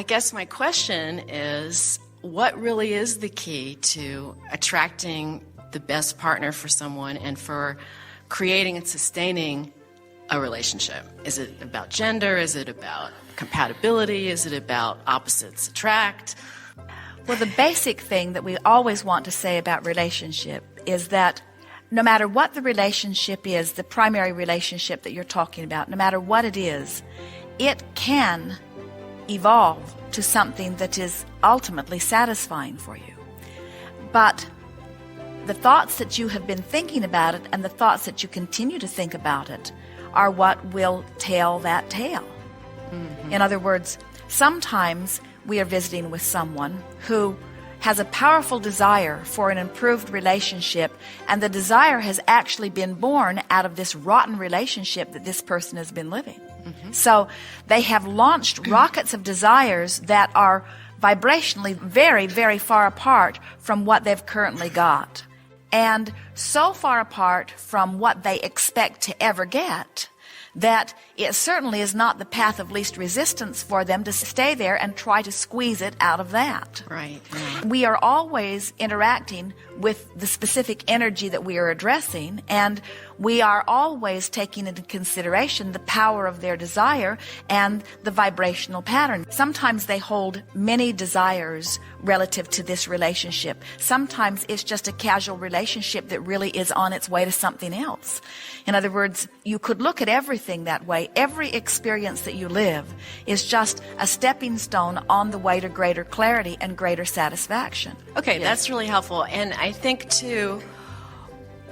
I guess my question is, what really is the key to attracting the best partner for someone and for creating and sustaining a relationship? Is it about gender? Is it about compatibility? Is it about opposites attract? Well, the basic thing that we always want to say about relationship is that no matter what the relationship is, the primary relationship that you're talking about, no matter what it is, it can evolve to something that is ultimately satisfying for you. But the thoughts that you have been thinking about it and the thoughts that you continue to think about it are what will tell that tale. Mm-hmm. In other words, sometimes we are visiting with someone who has a powerful desire for an improved relationship, and the desire has actually been born out of this rotten relationship that this person has been living. Mm-hmm. So they have launched rockets of desires that are vibrationally very, very far apart from what they've currently got, and so far apart from what they expect to ever get that it certainly is not the path of least resistance for them to stay there and try to squeeze it out of that. Right. We are always interacting with the specific energy that we are addressing, and we are always taking into consideration the power of their desire and the vibrational pattern. Sometimes they hold many desires relative to this relationship. Sometimes it's just a casual relationship that really is on its way to something else. In other words, you could look at everything that way. Every experience that you live is just a stepping stone on the way to greater clarity and greater satisfaction. Okay, yes. That's really helpful. And I think, too,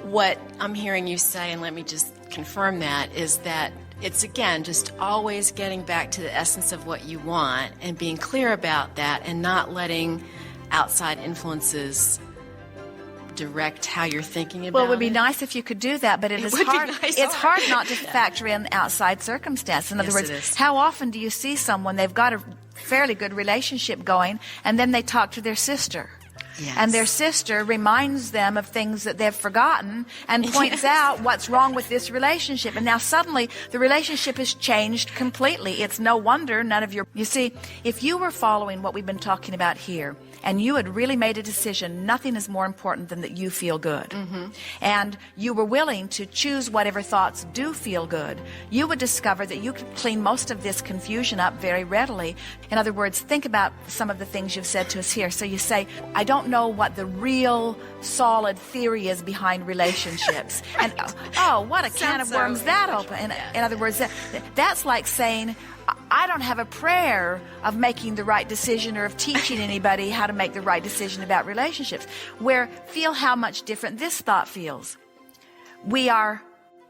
what I'm hearing you say, and let me just confirm that, is that it's, again, just always getting back to the essence of what you want and being clear about that and not letting outside influences direct how you're thinking about it. Well, it would be nice if you could do that, but it is hard. Nice. It's hard not to factor in outside circumstance. In other words, how often do you see someone, they've got a fairly good relationship going, and then they talk to their sister? Yes. And their sister reminds them of things that they've forgotten and points out what's wrong with this relationship. And now suddenly the relationship has changed completely. It's no wonder none of your... You see, if you were following what we've been talking about here, and you had really made a decision, nothing is more important than that you feel good. Mm-hmm. And you were willing to choose whatever thoughts do feel good, you would discover that you could clean most of this confusion up very readily. In other words, think about some of the things you've said to us here. So you say, I don't know what the real solid theory is behind relationships. And oh, what a can of worms that open. In other words, that's like saying, I don't have a prayer of making the right decision or of teaching anybody how to make the right decision about relationships. Where, feel how much different this thought feels. We are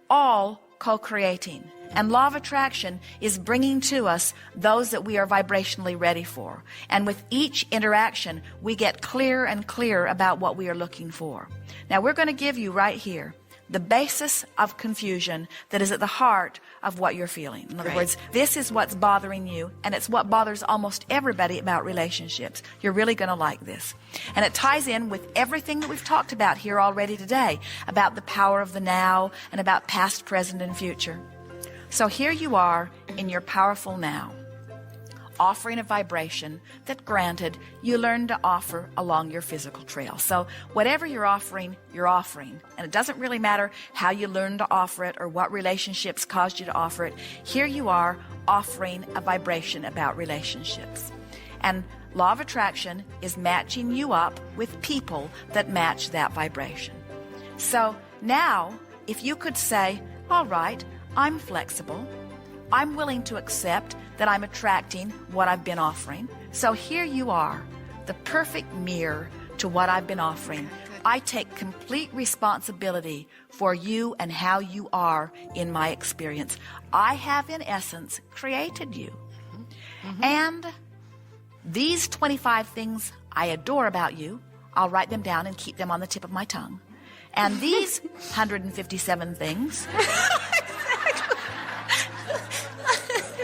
all co-creating. And law of attraction is bringing to us those that we are vibrationally ready for. And with each interaction, we get clearer and clearer about what we are looking for. Now, we're going to give you right here the basis of confusion that is at the heart of what you're feeling. In other words, this is what's bothering you, and it's what bothers almost everybody about relationships. You're really going to like this. And it ties in with everything that we've talked about here already today, about the power of the now and about past, present, and future. So here you are in your powerful now, offering a vibration that, granted, you learn to offer along your physical trail. So whatever you're offering, you're offering. And it doesn't really matter how you learn to offer it or what relationships caused you to offer it. Here you are offering a vibration about relationships. And law of attraction is matching you up with people that match that vibration. So now, if you could say, all right, I'm flexible. I'm willing to accept that I'm attracting what I've been offering. So here you are, the perfect mirror to what I've been offering. I take complete responsibility for you and how you are in my experience. I have, in essence, created you. Mm-hmm. And these 25 things I adore about you, I'll write them down and keep them on the tip of my tongue. And these 157 things...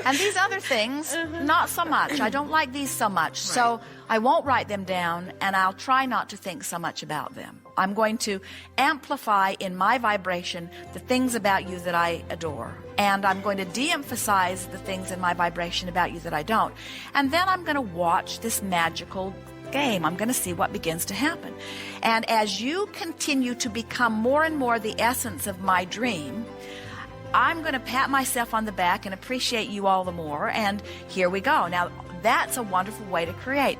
And these other things, not so much. I don't like these so much. Right. So I won't write them down, and I'll try not to think so much about them. I'm going to amplify in my vibration the things about you that I adore. And I'm going to de-emphasize the things in my vibration about you that I don't. And then I'm going to watch this magical game. I'm going to see what begins to happen. And as you continue to become more and more the essence of my dream, I'm going to pat myself on the back and appreciate you all the more. And here we go. Now, that's a wonderful way to create.